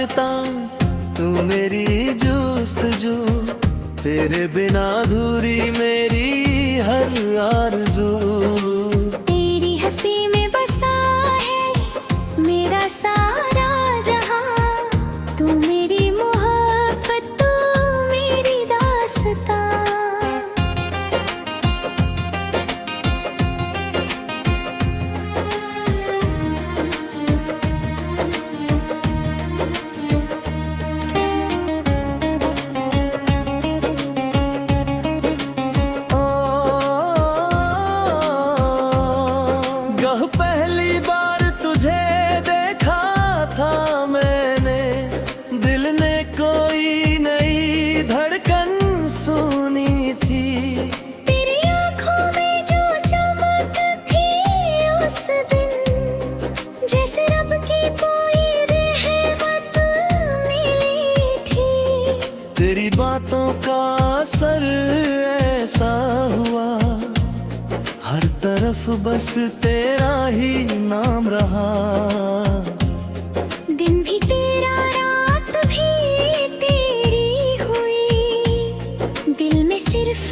दास्तां, तू मेरी जुस्तजू, तेरे बिना अधूरी मेरी हर आरज़ू। तेरी हंसी में बसा है मेरा सारा जहां, तू मेरी मोहब्बत, तू मेरी दास्तां। पहली बार तुझे देखा था मैंने, दिल ने कोई नई धड़कन सुनी थी। तेरी आँखों में जो चमक थी उस दिन, जैसे रब की कोई रहमत मिली थी। तेरी बातों का असर ऐसा हुआ, हर तरफ बस तेरा ही नाम रहा। दिन भी तेरा रात भी तेरी हुई, दिल में सिर्फ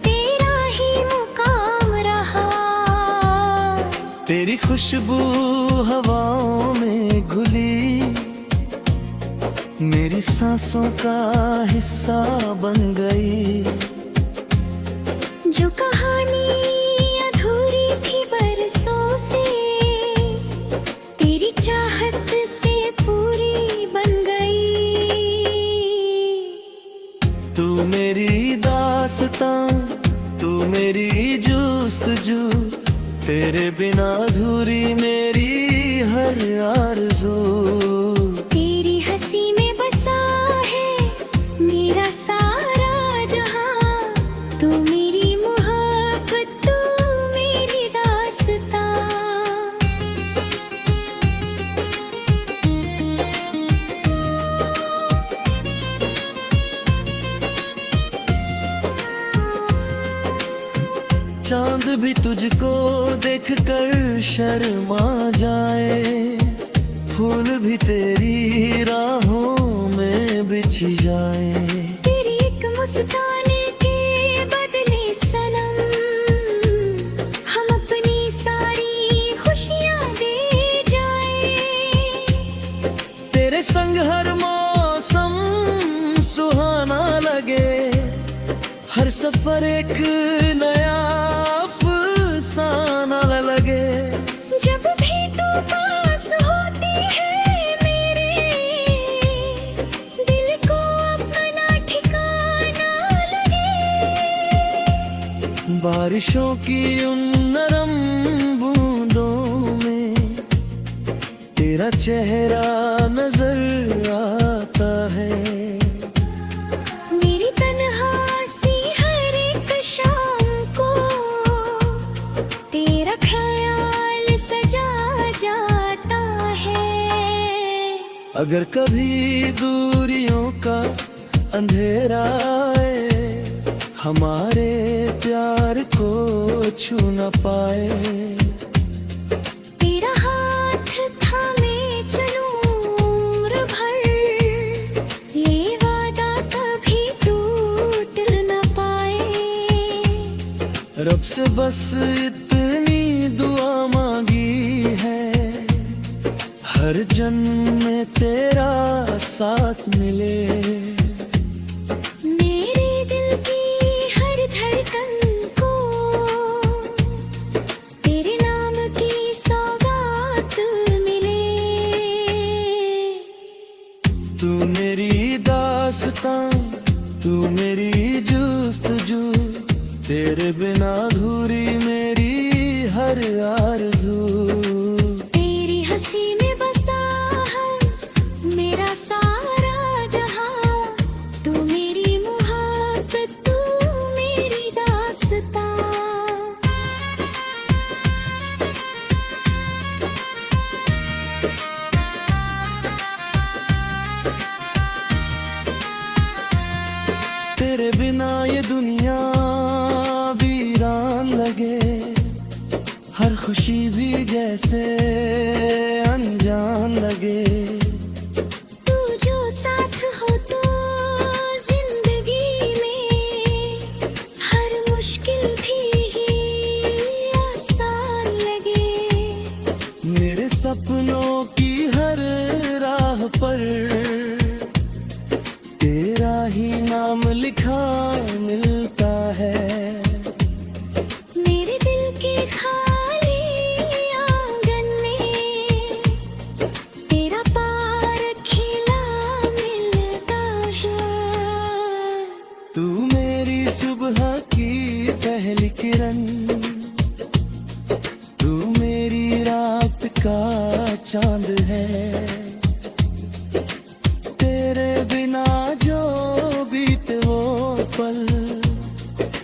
तेरा ही मुकाम रहा। तेरी खुशबू हवाओं में घुली, मेरी सांसों का हिस्सा बन गई। जो कहानी तेरी चाहत से पूरी बन गई। तू मेरी दास्तां, तू मेरी जुस्तजू, तेरे बिना अधूरी मेरी हर आरज़ू। तेरी हंसी में बसा है मेरा सारा जहां, तू मेरी मोहब्बत, तू मेरी दास्तां। चांद भी तुझको देखकर शर्मा जाए, फूल भी तेरी राहों में बिछ जाए। तेरी एक मुस्कान के बदले सनम, हम अपनी सारी खुशियां दे जाए। तेरे संग हर मौसम सुहाना लगे, हर सफर एक नया अफसाना लगे। जब भी तू पास होती है मेरे, दिल को अपना ठिकाना लगे। बारिशों की उन नरम बूंदों में तेरा चेहरा नजर आता है। मेरी तन्हासी हर एक शाम को तेरा ख्याल सजा जाता है। अगर कभी दूरियों का अंधेरा आए, हमारे प्यार को छू न पाए। तेरा हाथ थामे चलूं उम्र भर, ये वादा कभी टूट न पाए। रब से बस इतनी दुआ मांगी है, हर जन्म में तेरा साथ मिले। मेरे दिल की हर धड़कन को तेरे नाम की सौगात मिले। तू मेरी दास्तां, तू मेरी जुस्तजू, तेरे बिना अधूरी मेरी हर आरज़ू। तेरी हंसी में बसा है मेरा सारा जहां, तू मेरी मोहब्बत, तू मेरी दास्तां। तेरे बिना ये दुनिया वीरान लगे, हर खुशी भी जैसे अनजान लगे। तू मिलता है। मेरे दिल के खाली आंगन में तेरा पार खिला मिलता है। तू मेरी सुबह की पहली किरण, तू मेरी रात का चांद है। तेरे बिना जो बीते वो पल,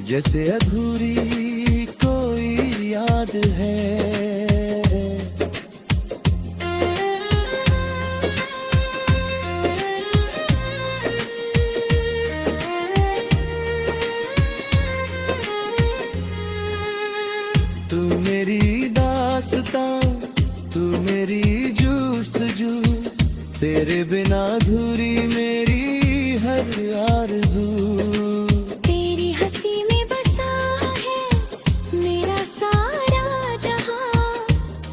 जैसे अधूरी कोई याद है। तू मेरी दास्तां, तू मेरी जुस्तजू, तेरे बिना अधूरी मेरी हर आरज़ू। तेरी हंसी में बसा है मेरा सारा जहां,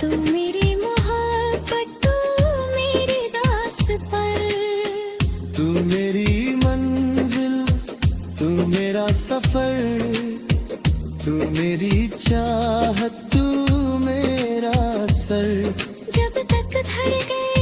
तू मेरी मोहब्बत, तू मेरी रास पर। तू मेरी मंजिल, तू मेरा सफर, तू मेरी चाहत, तू मेरा सर। जब तक धड़के